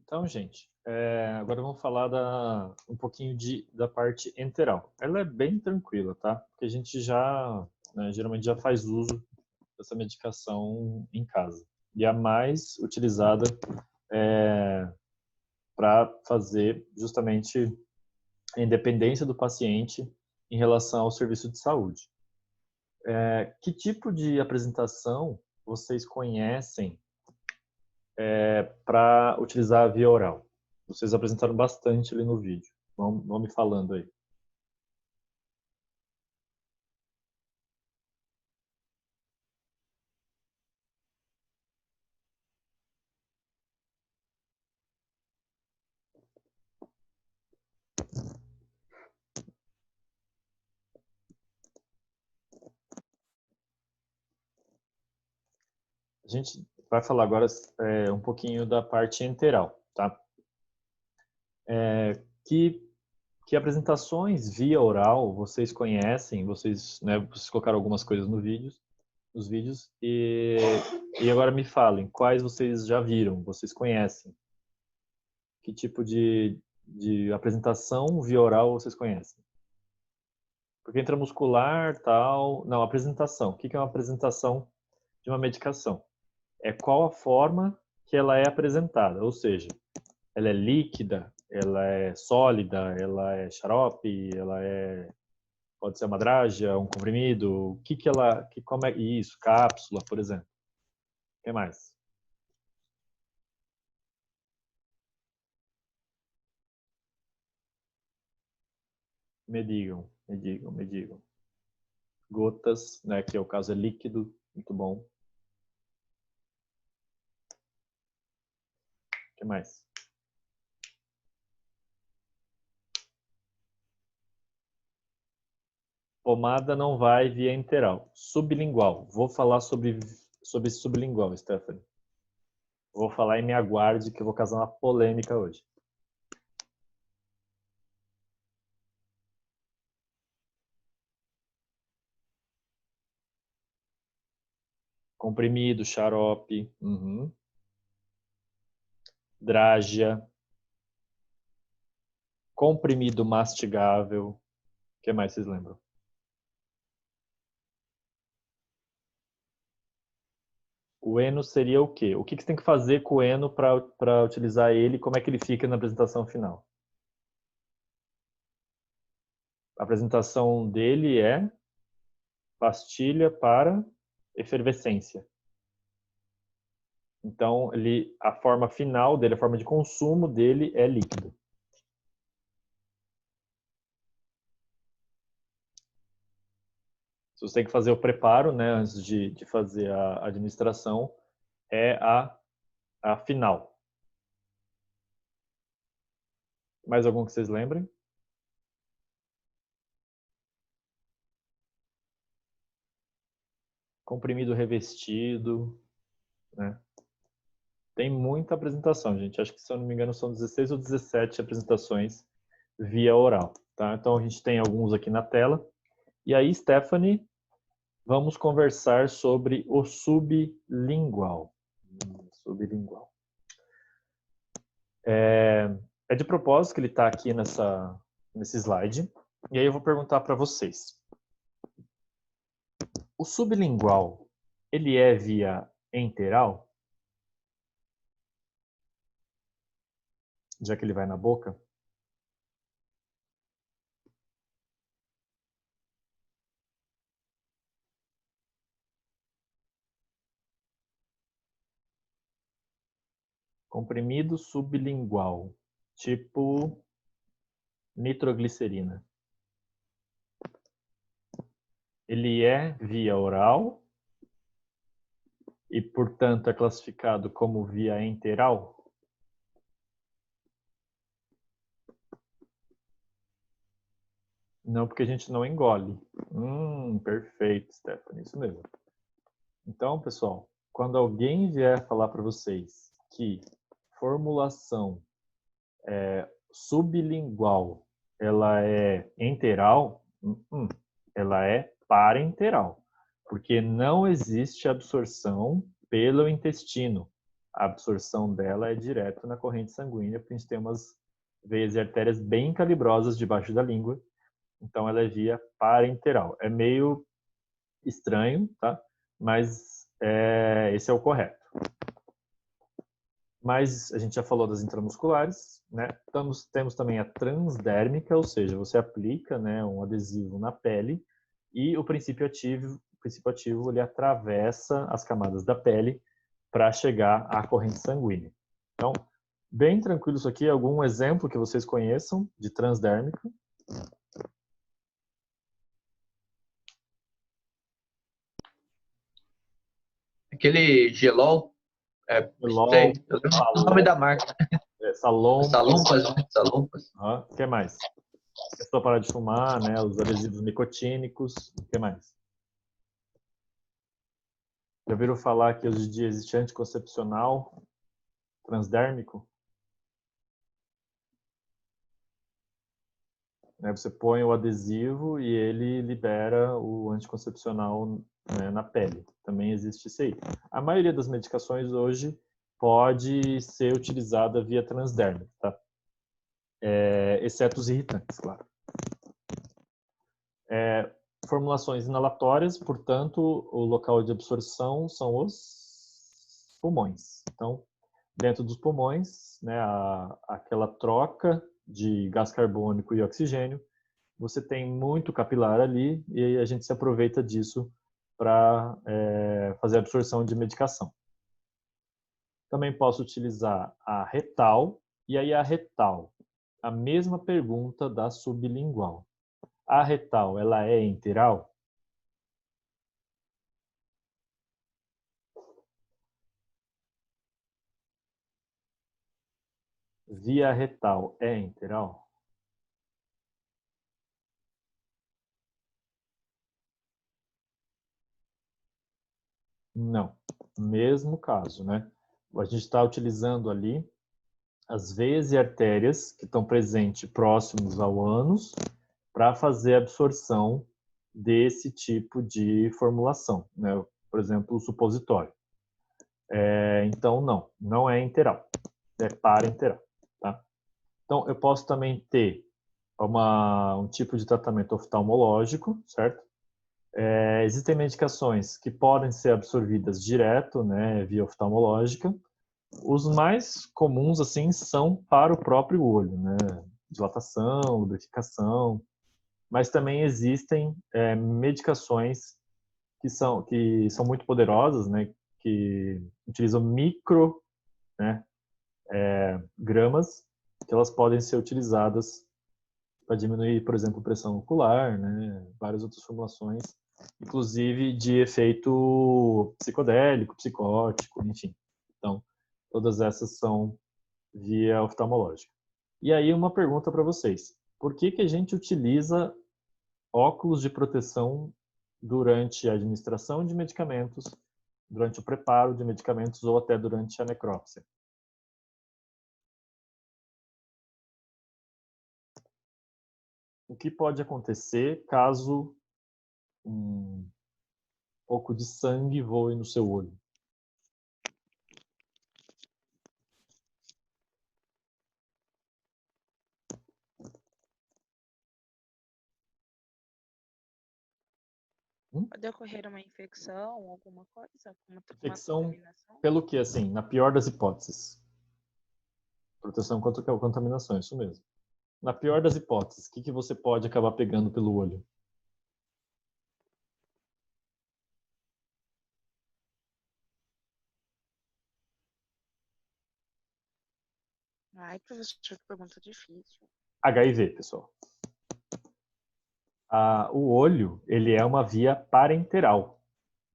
Então, gente, agora vamos falar um pouquinho da parte enteral. Ela é bem tranquila, tá? Porque a gente já, né, geralmente já faz uso dessa medicação em casa. E a mais utilizada para fazer justamente a independência do paciente em relação ao serviço de saúde. Que tipo de apresentação vocês conhecem para utilizar a via oral? Vocês apresentaram bastante ali no vídeo. Vão me falando aí. A gente vai falar agora um pouquinho da parte enteral, tá? Que, que apresentações via oral vocês conhecem? Vocês colocaram algumas coisas nos vídeos e agora me falem quais vocês já viram, vocês conhecem? Que tipo de apresentação via oral vocês conhecem? Porque intramuscular, tal... Não, apresentação. O que é uma apresentação de uma medicação? É qual a forma que ela é apresentada, ou seja, ela é líquida, ela é sólida, ela é xarope, pode ser uma drágia, um comprimido, o que que ela, como é isso, cápsula, por exemplo. O que mais? Me digam. Gotas, né, que é o caso é líquido, muito bom. O que mais? Pomada não vai via enteral. Sublingual. Vou falar sobre sublingual, Stephanie. Vou falar e me aguarde que eu vou causar uma polêmica hoje. Comprimido, xarope, drágia, comprimido mastigável. O que mais vocês lembram? O eno seria o quê? O que você tem que fazer com o eno para utilizar ele? Como é que ele fica na apresentação final? A apresentação dele é pastilha para efervescência. Então, a forma final dele, a forma de consumo dele é líquido. Se você tem que fazer o preparo, né, antes de fazer a administração, é a final. Mais algum que vocês lembrem? Comprimido revestido, né? Tem muita apresentação, gente. Acho que, se eu não me engano, são 16 ou 17 apresentações via oral, tá? Então, a gente tem alguns aqui na tela. E aí, Stephanie, vamos conversar sobre o sublingual. Sublingual. É de propósito que ele está aqui nesse slide. E aí eu vou perguntar para vocês. O sublingual, ele é via enteral? Já que ele vai na boca? Comprimido sublingual, tipo nitroglicerina. Ele é via oral e, portanto, é classificado como via enteral? Não, porque a gente não engole. Perfeito, Stephanie, isso mesmo. Então, pessoal, quando alguém vier falar para vocês que formulação sublingual ela é enteral, ela é parenteral, porque não existe absorção pelo intestino. a absorção dela é direto na corrente sanguínea, porque a gente tem umas veias e artérias bem calibrosas debaixo da língua, então ela é via parenteral. É meio estranho, tá? Mas esse é o correto. Mas a gente já falou das intramusculares, né? Temos também a transdérmica, ou seja, você aplica, né, um adesivo na pele e o princípio ativo ele atravessa as camadas da pele para chegar à corrente sanguínea. Então, bem tranquilo isso aqui. Algum exemplo que vocês conheçam de transdérmica? Aquele gelol, LOL, sei, eu lembro o nome Salom, da marca. Salompas, Salumpas, né? Salumpas. o que mais? A pessoa parar de fumar, né? Os adesivos nicotínicos, o que mais? Já ouviram falar que hoje em dia existe anticoncepcional transdérmico? Né, você põe o adesivo e ele libera o anticoncepcional, né, na pele. Também existe isso aí. A maioria das medicações hoje pode ser utilizada via transdérmica, tá? Exceto os irritantes, claro. Formulações inalatórias, portanto, o local de absorção são os pulmões. Então, dentro dos pulmões, né, aquela troca de gás carbônico e oxigênio, você tem muito capilar ali e a gente se aproveita disso para fazer a absorção de medicação. Também posso utilizar a retal, e aí a retal, a mesma pergunta da sublingual. A retal, ela é enteral? Via retal é enteral? Não. Mesmo caso, né? A gente está utilizando ali as veias e artérias que estão presentes próximos ao ânus para fazer a absorção desse tipo de formulação, né? Por exemplo, o supositório. Então, não é enteral, é parenteral, tá? Então, eu posso também ter um tipo de tratamento oftalmológico, certo? Existem medicações que podem ser absorvidas direto, né, via oftalmológica. Os mais comuns, assim, são para o próprio olho, né? Dilatação, lubrificação, mas também existem medicações que são muito poderosas, né? Que utilizam micro, né, gramas, que elas podem ser utilizadas para diminuir, por exemplo, pressão ocular, né? Várias outras formulações, inclusive de efeito psicodélico, psicótico, enfim. Então, todas essas são via oftalmológica. E aí uma pergunta para vocês. Por que a gente utiliza óculos de proteção durante a administração de medicamentos, durante o preparo de medicamentos ou até durante a necrópsia? O que pode acontecer caso um pouco de sangue voe no seu olho? Pode ocorrer uma infecção, alguma coisa, uma Infecção, contaminação? pelo que, assim, na pior das hipóteses? Proteção contra a contaminação, isso mesmo. Na pior das hipóteses, o que você pode acabar pegando pelo olho? Ai, professor, que pergunta difícil. HIV, pessoal. O olho, ele é uma via parenteral.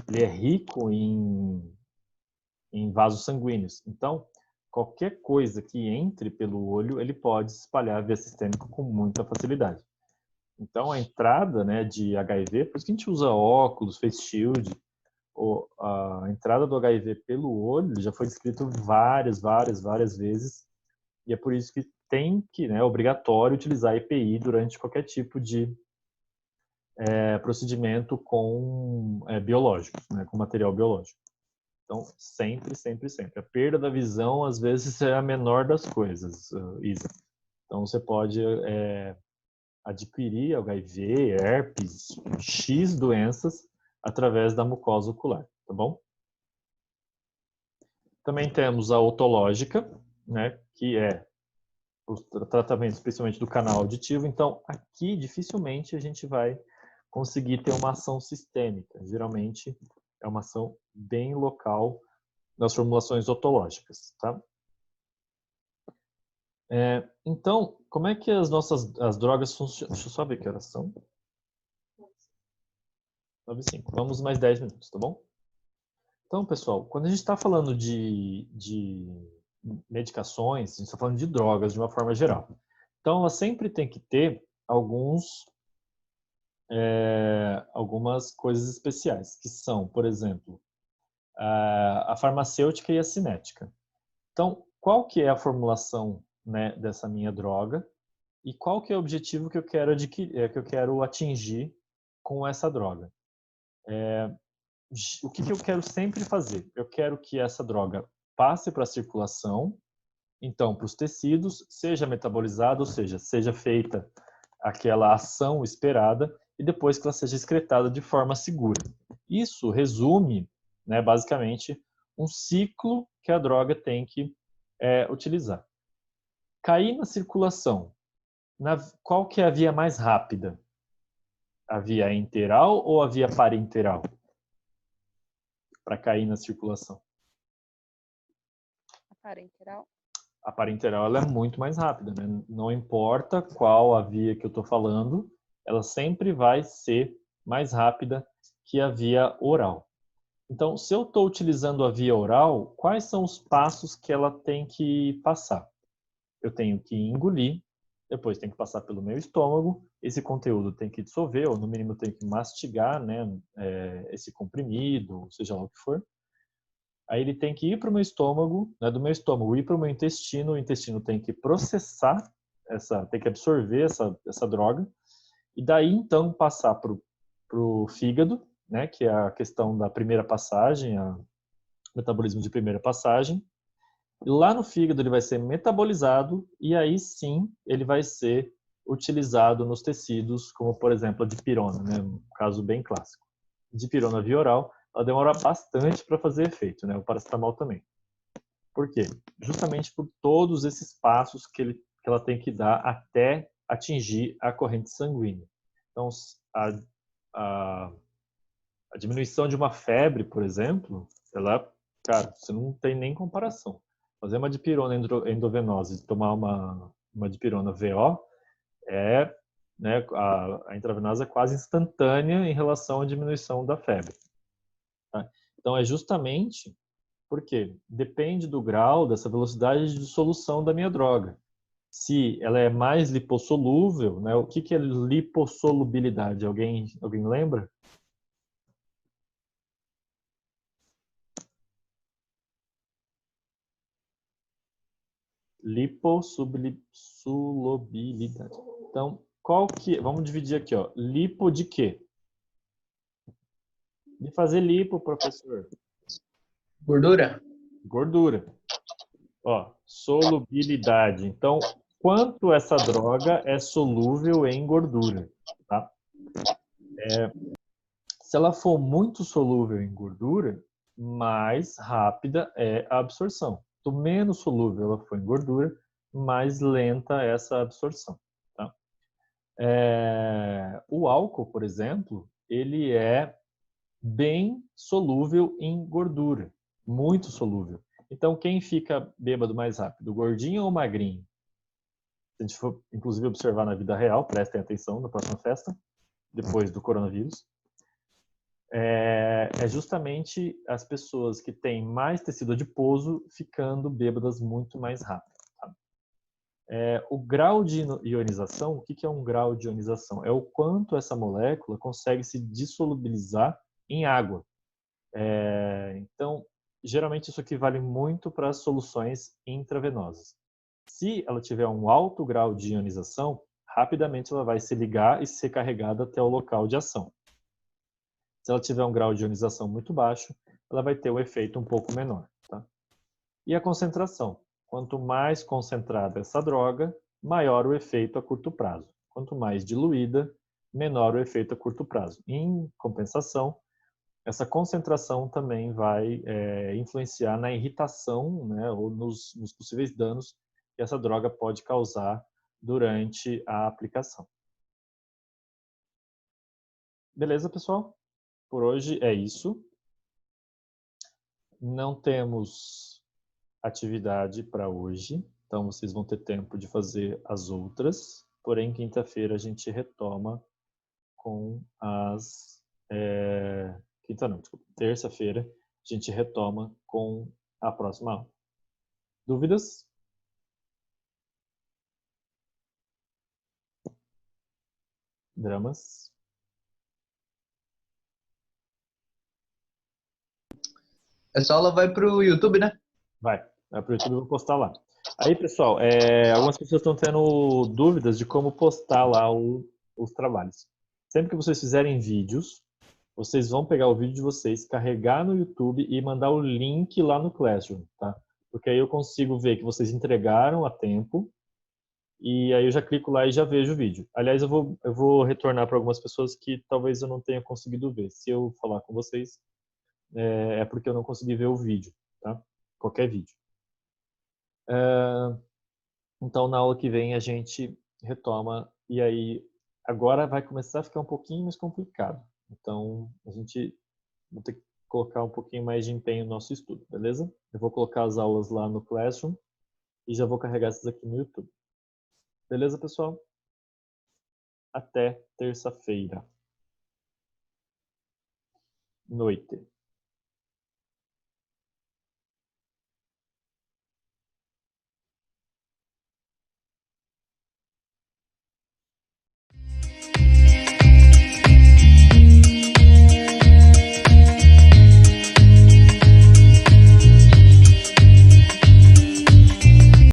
Ele é rico em vasos sanguíneos. Então, qualquer coisa que entre pelo olho, ele pode se espalhar via sistêmica com muita facilidade. Então, a entrada, né, de HIV, por isso que a gente usa óculos, face shield, a entrada do HIV pelo olho já foi descrito várias vezes, e é por isso que tem que, né, é obrigatório utilizar EPI durante qualquer tipo de procedimento com biológicos, né, com material biológico. Então, sempre, sempre, sempre. A perda da visão, às vezes, é a menor das coisas, Isa. Então, você pode adquirir HIV, herpes, X doenças através da mucosa ocular, tá bom? Também temos a otológica, né, que é o tratamento especialmente do canal auditivo. Então, aqui dificilmente a gente vai conseguir ter uma ação sistêmica. Geralmente é uma ação bem local nas formulações otológicas, tá? Então, como é que as drogas funcionam? Deixa eu só ver que horas são. 9h05. Vamos mais 10 minutos, tá bom? Então, pessoal, quando a gente está falando de medicações, a gente está falando de drogas de uma forma geral. Então, ela sempre tem que ter algumas coisas especiais, que são, por exemplo, a farmacêutica e a cinética. Então, qual que é a formulação, né, dessa minha droga e qual que é o objetivo que eu quero que eu quero atingir com essa droga? O que eu quero sempre fazer? Eu quero que essa droga passe para a circulação, então para os tecidos, seja metabolizada, ou seja feita aquela ação esperada e depois que ela seja excretada de forma segura. Isso resume, né, basicamente, um ciclo que a droga tem que utilizar. Cair na circulação, qual que é a via mais rápida? A via enteral ou a via parenteral? Para cair na circulação. A parenteral. A parenteral ela é muito mais rápida, né? Não importa qual a via que eu estou falando, ela sempre vai ser mais rápida que a via oral. Então, se eu estou utilizando a via oral, quais são os passos que ela tem que passar? Eu tenho que engolir, depois tem que passar pelo meu estômago, esse conteúdo tem que dissolver, ou no mínimo tem que mastigar, né, esse comprimido, seja lá o que for. Aí ele tem que ir para o meu estômago, né, do meu estômago ir para o meu intestino, o intestino tem que processar, tem que absorver essa droga, e daí então passar para o fígado, né, que é a questão da primeira passagem, o metabolismo de primeira passagem. E lá no fígado ele vai ser metabolizado e aí sim ele vai ser utilizado nos tecidos, como por exemplo a dipirona, né, um caso bem clássico. Dipirona via oral, ela demora bastante para fazer efeito, né, o paracetamol também. Por quê? Justamente por todos esses passos que ela tem que dar até atingir a corrente sanguínea. Então, a diminuição de uma febre, por exemplo, cara, você não tem nem comparação. Fazer uma dipirona endovenosa e tomar uma dipirona VO né, a intravenosa é quase instantânea em relação à diminuição da febre. Tá? Então, é justamente porque depende do grau, dessa velocidade de dissolução da minha droga. Se ela é mais lipossolúvel, né, o que é lipossolubilidade? Alguém lembra? Lipossolubilidade. Então, vamos dividir aqui, ó. Lipo de quê? De fazer lipo, professor. Gordura? Gordura. Ó, solubilidade. Então, quanto essa droga é solúvel em gordura, tá? Se ela for muito solúvel em gordura, mais rápida é a absorção. Quanto menos solúvel ela for em gordura, mais lenta é essa absorção. Tá? O álcool, por exemplo, ele é bem solúvel em gordura, muito solúvel. Então, quem fica bêbado mais rápido, o gordinho ou o magrinho? Se a gente for, inclusive, observar na vida real, prestem atenção na próxima festa, depois do coronavírus, é justamente as pessoas que têm mais tecido adiposo ficando bêbadas muito mais rápido. Tá? O grau de ionização, o que é um grau de ionização? É o quanto essa molécula consegue se dissolubilizar em água. Então, geralmente isso aqui vale muito para as soluções intravenosas. Se ela tiver um alto grau de ionização, rapidamente ela vai se ligar e ser carregada até o local de ação. Se ela tiver um grau de ionização muito baixo, ela vai ter um efeito um pouco menor. Tá? E a concentração. Quanto mais concentrada essa droga, maior o efeito a curto prazo. Quanto mais diluída, menor o efeito a curto prazo. Em compensação, essa concentração também vai influenciar na irritação, né, ou nos possíveis danos que essa droga pode causar durante a aplicação. Beleza, pessoal? Por hoje é isso. Não temos atividade para hoje, então vocês vão ter tempo de fazer as outras. Porém, quinta-feira a gente retoma com as... Quinta não, desculpa. Terça-feira a gente retoma com a próxima aula. Dúvidas? Dramas? Essa aula vai pro YouTube, né? Vai para o YouTube, eu vou postar lá. Aí, pessoal, algumas pessoas estão tendo dúvidas de como postar lá os trabalhos. Sempre que vocês fizerem vídeos, vocês vão pegar o vídeo de vocês, carregar no YouTube e mandar o link lá no Classroom, tá? Porque aí eu consigo ver que vocês entregaram a tempo e aí eu já clico lá e já vejo o vídeo. Aliás, eu vou retornar para algumas pessoas que talvez eu não tenha conseguido ver. Se eu falar com vocês, é porque eu não consegui ver o vídeo, tá? Qualquer vídeo. Então, na aula que vem a gente retoma e aí agora vai começar a ficar um pouquinho mais complicado. Então, a gente vai ter que colocar um pouquinho mais de empenho no nosso estudo, beleza? Eu vou colocar as aulas lá no Classroom e já vou carregar essas aqui no YouTube. Beleza, pessoal? Até terça-feira. Noite.